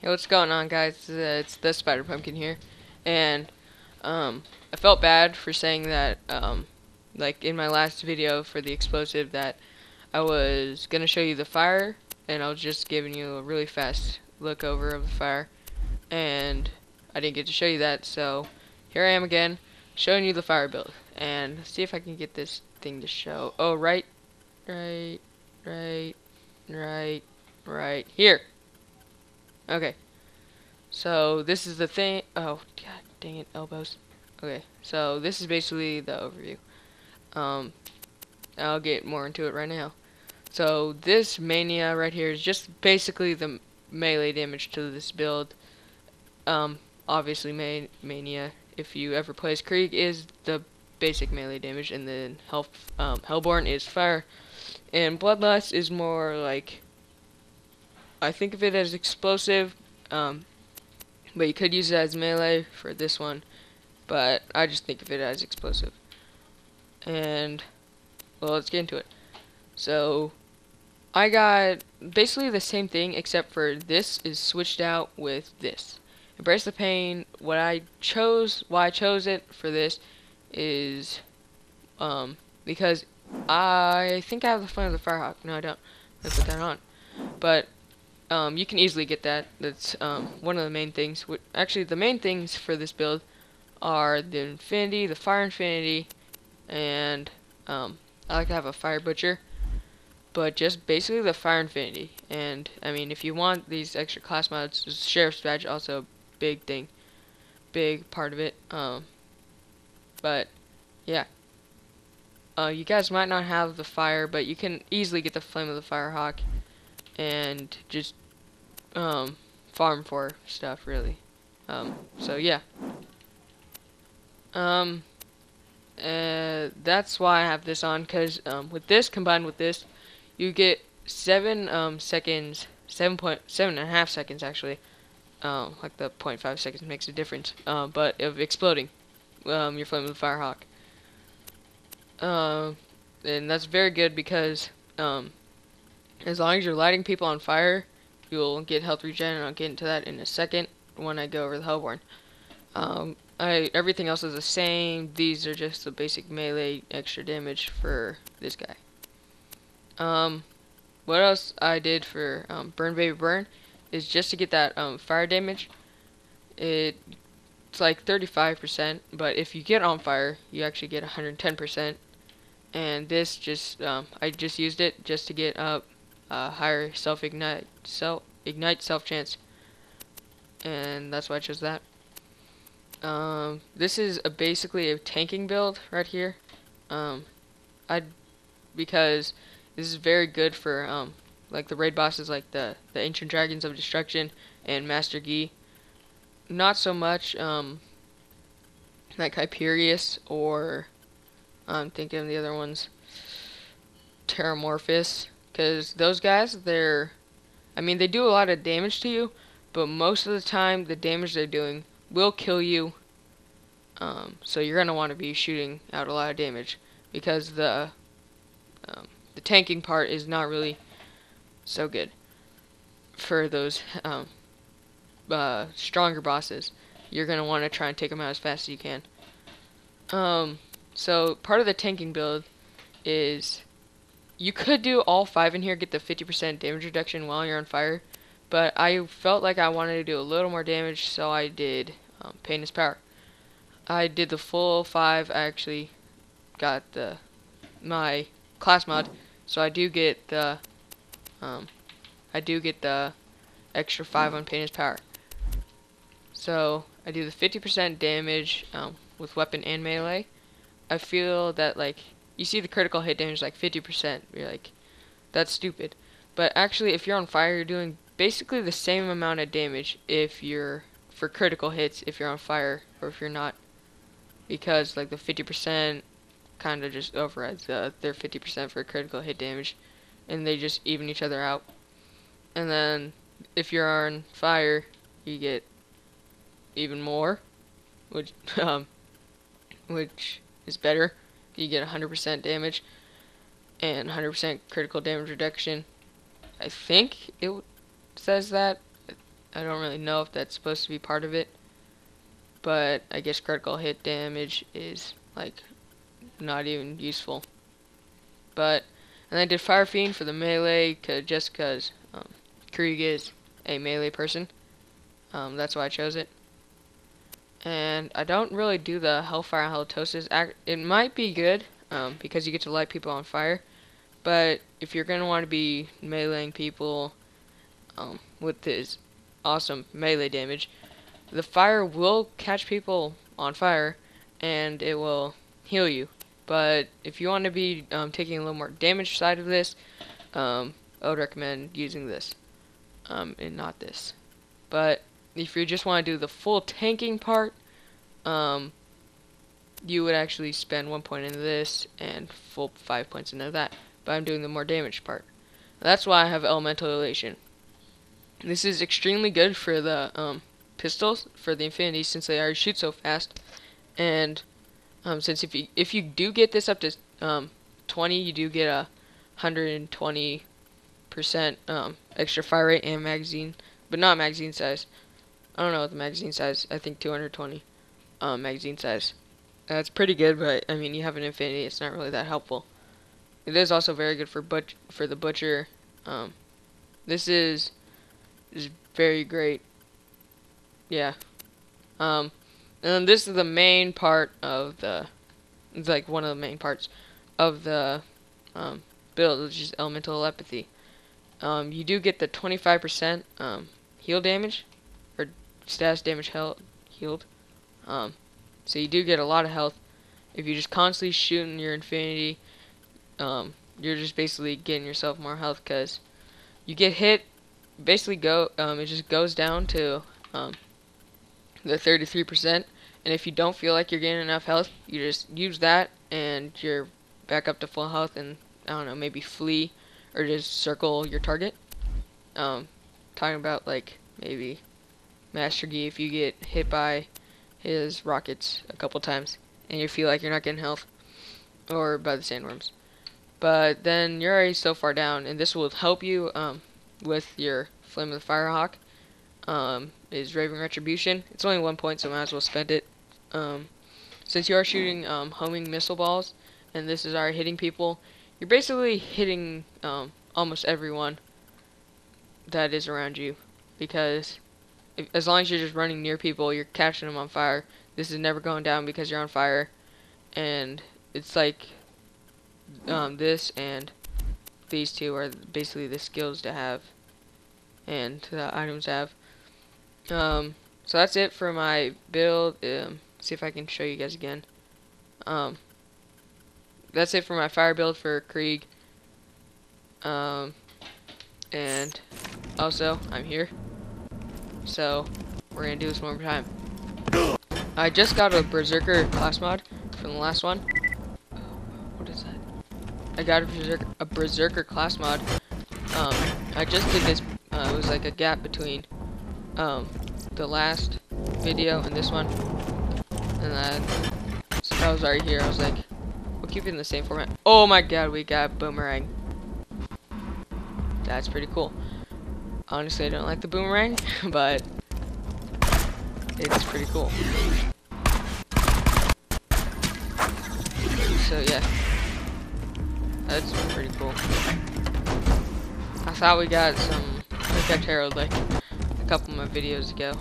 Hey, what's going on, guys? It's the Spider Pumpkin here, and I felt bad for saying that, like in my last video for the explosive, that I was gonna show you the fire, and I was just giving you a really fast look over of the fire, and I didn't get to show you that. So here I am again, showing you the fire build, and let's see if I can get this thing to show. Oh, right here. Okay, so this is the thing. Oh, god dang it, elbows. Okay, so this is basically the overview. I'll get more into it right now. So this mania right here is just basically the melee damage to this build. Obviously mania, if you ever play as Krieg, is the basic melee damage, and then Hellborn is fire, and Bloodlust is more like, I think of it as explosive, but you could use it as melee for this one, but I just think of it as explosive. And, well, let's get into it. So, I got basically the same thing, except for this is switched out with this. Embrace the Pain, why I chose it for this is, because I think I have the Flame of the Firehawk. No, I don't. Let's put that on. But you can easily get that. That's one of the main things. Actually, the main things for this build are the Infinity, the Fire Infinity, and I like to have a Fire Butcher. But just basically the Fire Infinity. And I mean, if you want these extra class mods, Sheriff's Badge also a big thing, big part of it. But yeah, you guys might not have the fire, but you can easily get the Flame of the Firehawk and just farm for stuff, really. So yeah, that's why I have this on, because with this combined with this, you get 7 seconds, 7.5 seconds actually, like the 0.5 seconds makes a difference, but of exploding your Flame of the Firehawk. And that's very good because as long as you're lighting people on fire, you'll get health regen, and I'll get into that in a second when I go over the Hellborn. Everything else is the same. These are just the basic melee extra damage for this guy. What else I did for Burn Baby Burn is just to get that fire damage. It's like 35%, but if you get on fire, you actually get 110%. And this just I just used it just to get up higher ignite self chance, and that's why I chose that. This is basically a tanking build right here. Because this is very good for like the raid bosses, like the Ancient Dragons of Destruction and Master Gi. Not so much like Hyperius, or I'm thinking of the other ones, Terramorphous, because those guys, I mean, they do a lot of damage to you, but most of the time the damage they're doing will kill you. So you're gonna want to be shooting out a lot of damage, because the tanking part is not really so good for those stronger bosses. You're gonna want to try and take them out as fast as you can. So part of the tanking build is you could do all 5 in here, get the 50% damage reduction while you're on fire, but I felt like I wanted to do a little more damage, so I did Pain is Power. I did the full 5. I actually got my class mod, so I do get the extra 5 on Pain is Power. So I do the 50% damage with weapon and melee. I feel that, like, you see the critical hit damage like 50%, you're like, that's stupid. But actually, if you're on fire, you're doing basically the same amount of damage for critical hits if you're on fire or if you're not, because like the 50% kind of just overrides their 50% for critical hit damage, and they just even each other out. And then if you're on fire, you get even more, which is better. You get 100% damage and 100% critical damage reduction. I think it says that. I don't really know if that's supposed to be part of it, but I guess critical hit damage is like not even useful. But and I did Fire Fiend for the melee, just because Krieg is a melee person. That's why I chose it. And I don't really do the Hellfire and Halitosis. It might be good because you get to light people on fire. But if you're going to want to be meleeing people with this awesome melee damage, the fire will catch people on fire and it will heal you. But if you want to be taking a little more damage side of this, I would recommend using this and not this. But if you just want to do the full tanking part, you would actually spend 1 point into this and full 5 points into that. But I'm doing the more damage part. That's why I have Elemental Elation. This is extremely good for the pistols, for the Infinity, since they already shoot so fast. And since if you do get this up to 20, you do get a 120% extra fire rate and magazine, but not magazine size. I don't know what the magazine size. I think 220 magazine size. That's pretty good, but I mean, you have an Infinity. It's not really that helpful. It is also very good for the Butcher. This is very great. Yeah. And then this is the main part of the. It's like one of the main parts of the build, which is Elemental Telepathy. You do get the 25% heal damage, or status damage healed. So you do get a lot of health. If you just constantly shooting your Infinity, you're just basically getting yourself more health, because you get hit, basically it just goes down to the 33%, and if you don't feel like you're getting enough health, you just use that and you're back up to full health, and I don't know, maybe flee or just circle your target. Talking about like maybe Master Gi, if you get hit by his rockets a couple times and you feel like you're not getting health, or by the sandworms. But then you're already so far down, and this will help you with your Flame of the Firehawk. Is Raving Retribution. It's only 1 point, so might as well spend it. Since you are shooting homing missile balls, and this is already hitting people, you're basically hitting almost everyone that is around you, because as long as you're just running near people, you're catching them on fire. This is never going down because you're on fire, and it's like this and these two are basically the skills to have and the items to have. So that's it for my build. See if I can show you guys again. That's it for my fire build for Krieg. And also, I'm here. So, we're gonna do this one more time. I just got a Berserker class mod from the last one. What is that? I got a Berserker class mod. I just did this. It was like a gap between the last video and this one. And then, since I was already here, I was like, we'll keep it in the same format. Oh my god, we got Boomerang. That's pretty cool. Honestly, I don't like the Boomerang, but it's pretty cool. So yeah, that's pretty cool. I thought we got I got tarot like a couple of my videos ago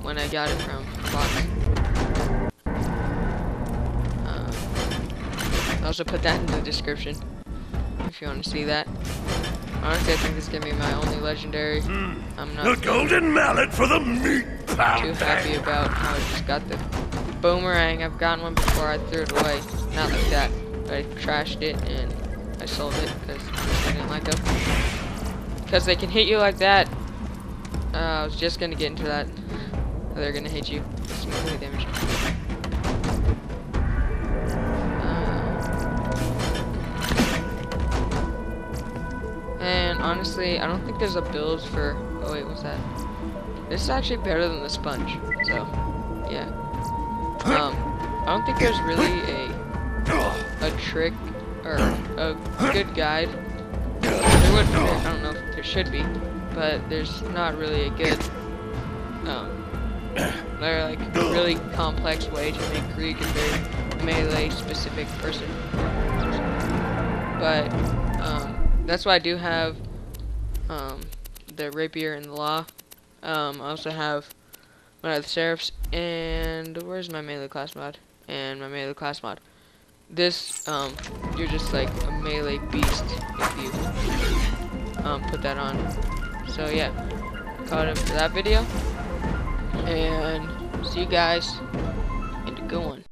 when I got it from Fox. I'll also put that in the description if you want to see that. Honestly, I think this is gonna be my only legendary. I'm not the golden mallet for the meat too happy about how I just got the Boomerang. I've gotten one before, I threw it away. Not like that, but I trashed it and I sold it because I didn't like them. Because they can hit you like that. I was just gonna get into that. They're gonna hit you. It's melee damage. And honestly, I don't think there's a build for. Oh wait, what's that? This is actually better than the sponge. So, yeah. I don't think there's really a trick or a good guide. There would be, I don't know if there should be, but there's not really a good they're like a really complex way to make Krieg a very melee specific person. But that's why I do have the rapier and the law. I also have one of the seraphs, and where's my melee class mod? And my melee class mod. This you're just like a melee beast if you put that on. So yeah, caught him for that video, and see you guys in a good one.